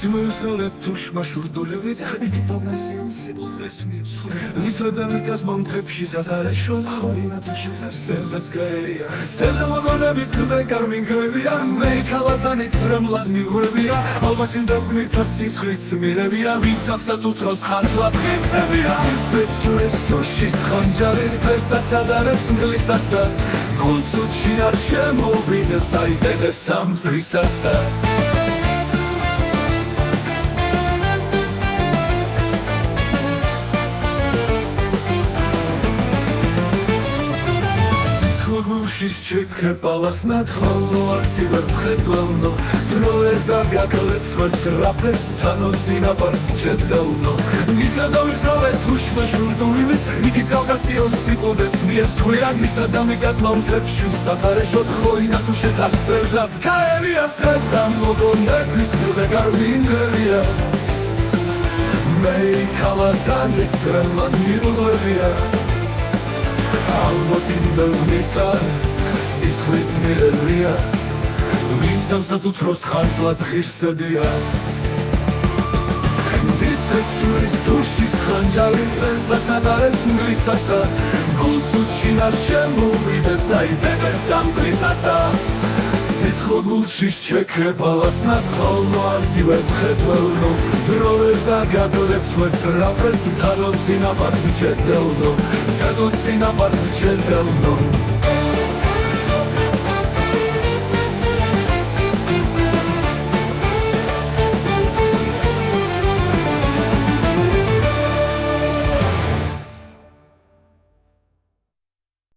Simulsnole tushma shurdulevit Visradamikas montepshi zatareshon Horina tushutar selvatskaya Selvagonebis kvekarmin grevia Meikhalazanit sremlad migrevia Albatin davgnit tasitkhrit smirevia Vitsasat utkhos khandlat khivsevia Vetsures tushis khanjari Persasadarets nglisasa Gultsut shinar shemovides aidedes samtrisasa Шишчеке паласнат холло артивер пхетловно Дроер да гакалец варцрапес танозина парчедовно Мисадовисове тушма шурдуливит Микиталгасион сипоდეს მიესხვია მისადამიგას მომთებში სათარეშოდ ხოინა თუ შეთარსებდას კაერია სერდამ მოგონებრის გარვინგერია მეი ქალასანიც რელად მიღლერია ალბოთინდელ მიწარ სისხლის მიერია ვინცამსაც უთროს ხანსლად ღირსედია დიცეს შურის თუშის ხანჯალი პენსასადარებს მგლისასა გულწუთ შინარ შემოვიდეს დაიდებეს სამგლისასა სისხლო გულში შექრე ბალასნად ხოლმო არცივერ მხედველნო დროեր და გადოლებს ვეცრაფეს თანოცინაპართ ჩედელნო Cadonzina parti c'è del non